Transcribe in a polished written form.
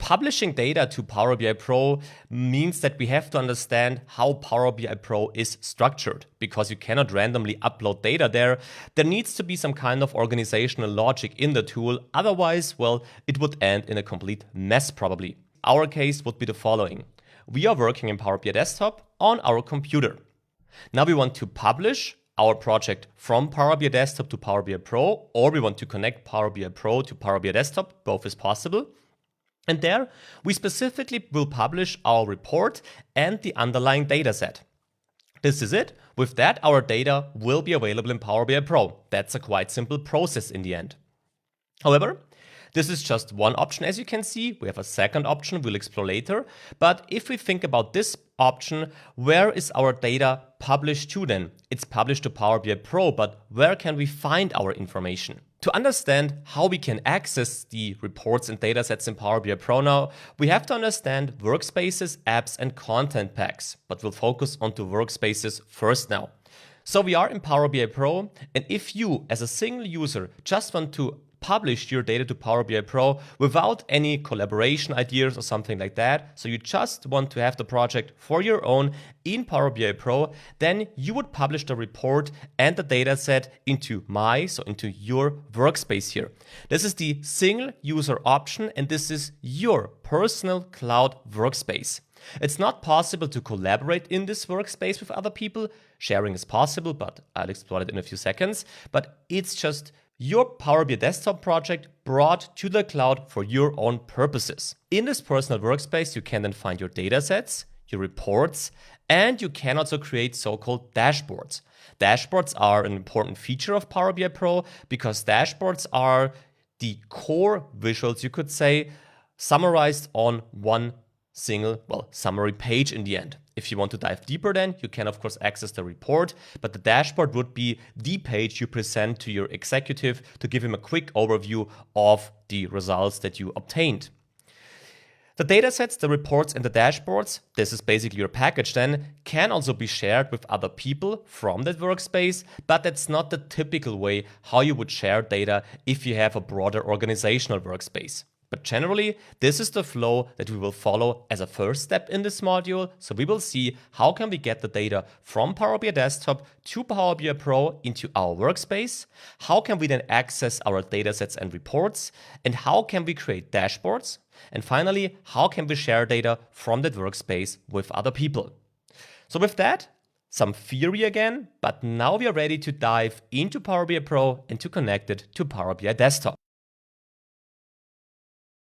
Publishing data to Power BI Pro means that we have to understand how Power BI Pro is structured, because you cannot randomly upload data there. There needs to be some kind of organizational logic in the tool. Otherwise, well, it would end in a complete mess probably. Our case would be the following. We are working in Power BI Desktop on our computer. Now we want to publish our project from Power BI Desktop to Power BI Pro, or we want to connect Power BI Pro to Power BI Desktop. Both is possible. And there, we specifically will publish our report and the underlying dataset. This is it. With that, our data will be available in Power BI Pro. That's a quite simple process in the end. However, this is just one option. As you can see, we have a second option we'll explore later. But if we think about this option, where is our data published to then? It's published to Power BI Pro, but where can we find our information? To understand how we can access the reports and datasets in Power BI Pro now, we have to understand workspaces, apps, and content packs. But we'll focus on the workspaces first now. So we are in Power BI Pro, and if you, as a single user, just want to publish your data to Power BI Pro without any collaboration ideas or something like that, so you just want to have the project for your own in Power BI Pro, then you would publish the report and the dataset into into your workspace here. This is the single user option, and this is your personal cloud workspace. It's not possible to collaborate in this workspace with other people. Sharing is possible, but I'll explore it in a few seconds. But it's just your Power BI Desktop project brought to the cloud for your own purposes. In this personal workspace, you can then find your datasets, your reports, and you can also create so-called dashboards. Dashboards are an important feature of Power BI Pro because dashboards are the core visuals, you could say, summarized on one single, summary page in the end. If you want to dive deeper then, you can of course access the report, but the dashboard would be the page you present to your executive to give him a quick overview of the results that you obtained. The datasets, the reports, and the dashboards, this is basically your package then, can also be shared with other people from that workspace, but that's not the typical way how you would share data if you have a broader organizational workspace. But generally, this is the flow that we will follow as a first step in this module. So we will see how can we get the data from Power BI Desktop to Power BI Pro into our workspace, how can we then access our datasets and reports, and how can we create dashboards, and finally, how can we share data from that workspace with other people. So with that, some theory again, but now we are ready to dive into Power BI Pro and to connect it to Power BI Desktop.